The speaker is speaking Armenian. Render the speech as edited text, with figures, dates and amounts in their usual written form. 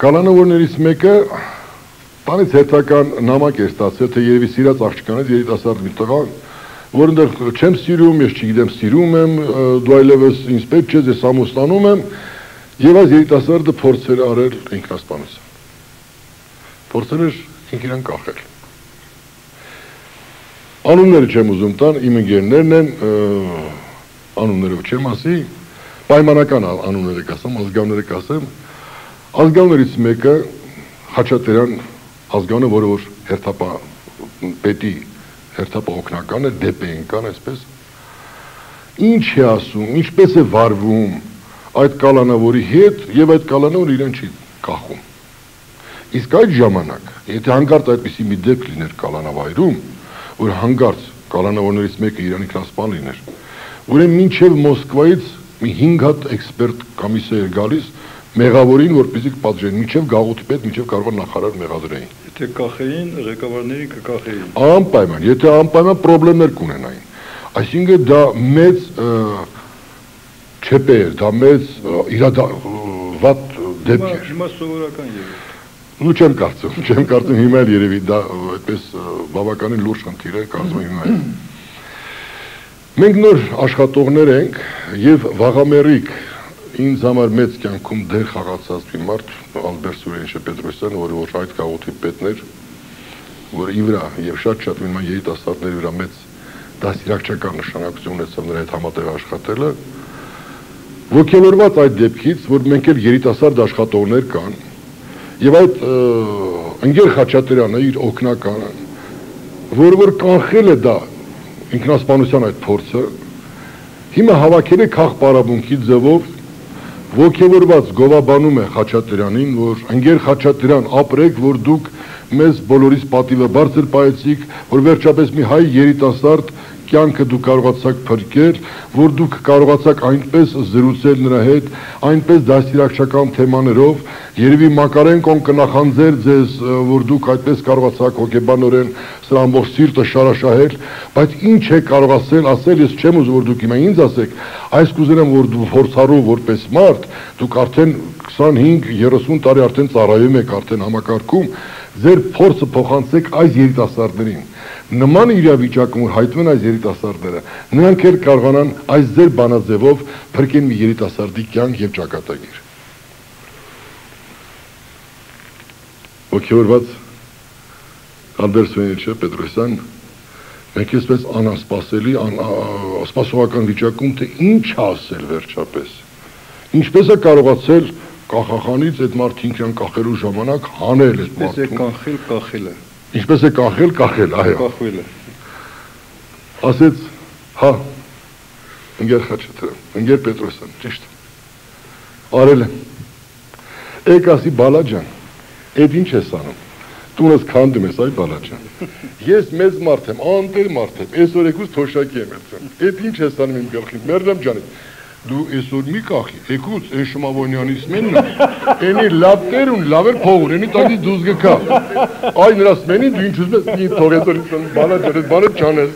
Կալանավորներից մեկը տանից հերթական նամակ է ստացել, թե երևի սիրած աղջկանից երիտասարդ մի տղա, որ ընդեղ չեմ սիրում, ես չգիտեմ սիրում եմ, դու այլևս ինձ պետք չես, ես ամուսնանում եմ, եւ այս երիտասարդը փորձել արել ինքնասպանություն։ Փորձել էր ինքն կախել։ Անունները չեմ ուզում տան, իմ ընկերներն են, անուններով չեմ ասի, պայմանական անունները կասեմ, ազգանները կասեմ, ազգաններից մեկը Խաչատրյան ազգանը, որը որ պետի հերթապահ օգնական է, դեպեինկան, այսպես, ինչ է ասում, ինչպես է վարվում այդ կալանավորի հետ եւ այդ կալանավորը իրեն չի կախում։ Իսկ այդ ժամանակ, եթե հանկարծ այդպիսի մի դեպք լիներ կալանավայրում, որ հանկարծ կալանավորներից մեկը իրան ինքնասպան լիներ, ուրեմն մինչև Մոսկվայից մի 5 հատ էքսպերտ կոմիսիա էր գալիս մեղավորին, որպեսզի պատժեն, մինչև գաղութի պետ, մինչև կարող նախարար մեղադրեին։ Եթե կախեին, ղեկավարներին կկախեին։ Անպայման, եթե անպայման պրոբլեմներ կունենային։ Այսինքն դա մեծ չեպ էր, դա մեծ վատ դեպք էր։ Հիմա սովորական երևի։ Ու չեմ կարծում հիմա էլ երևի դա այդպես բավականին լուրջ խնդիր է, կարծում եմ հիմա էլ։ Մենք նոր աշխատողներ ենք եւ վաղամերիկ ինձ համար մեծ կյանքում դեր խաղացած մի մարդ Ալբերտ Սուրենիշ Պետրոսյան, որը որ այդ գաղութի պետն էր, որը ի վրա եւ շատ մի երիտասարդների վրա մեծ դաստիարակչական նշանակություն ունեցավ նրա հետ համատեղ աշխատելը, ոգևորված այդ դեպքից, որ մենք էլ երիտասարդ աշխատողներ կան, եւ այդ ընկեր Խաչատրյանը իր օգնականը, որ կանխել է դա ինքնասպանության այդ փորձը, հիմա հավաքել է քաղ պարաբունքի ձևով ոգևորված գովաբանում է Խաչատրյանին, որ ընկեր Խաչատրյան ապրեք, որ դուք մեզ բոլորիս պատիվը բարձր պահեցիք, որ վերջապես մի հայ երիտասարդ կյանքը դուք կարողացաք փրկել, որ դուք կարողացաք այնպես զրուցել նրա հետ, այնպես դաստիարակչական թեմաներով, երևի Մակարենկոն կնախանձեր ձեզ, որ դուք այդպես կարողացաք հոգեբանորեն սրա ամբողջ սիրտը շարաշահել, բայց ինչ է կարող ասել, ես չեմ ուզում որ դուք հիմա ինձ ասեք, այս կուզենամ որ դու փորձառու որպես մարդ, դուք արդեն 25-30 տարի արդեն ծառայում եք, արդեն համակարգում, ձեր փորձը փոխանցեք այս երիտասարդներին։ Նման իրավիճակում որ հայտնվեն այս երիտասարդները, նրանք էլ կարողանան այս ձեր բանաձևով փրկեն մի երիտասարդի կյանք եւ ճակատագիր։ Ոգևորված Ալբերտ Սուրենիշ Պետրոսյան, մենք այսպես անասպասելի, սպասողական վիճակում, թե ինչ ասել վերջապես, ինչպես է կարողացել կախախանից այդ մարդին կյան կախելու ժամանակ հանել այդ մարդուն։ Ինչպես է կախել, այո։ Կախվել է։ Ասեց, հա, ընկեր Խաչատրյան, ընկեր Պետրոսյան, ճիշտ։ Արել եմ։ Եկ ասի Բալաջան, այդ ինչ ես անում։ Տունս քանդում ես, այ Բալաջան։ Ես մեծ մարդ եմ, անտեր մարդ եմ, այսօր եկուս թոշակի եմ ելցրել։ Այդ ինչ ես անում իմ գլխին, Մերժամ ջանից։ Դու այսօր մի կախի, եկուց այն Շմավոնյանից մենն էնի լատներ ու լավեր փողուր, էնի տակի դուզ գկա։ Այ նրանց մենի դու ինչ ուզում ես, մի թողեցոր բանը չանես։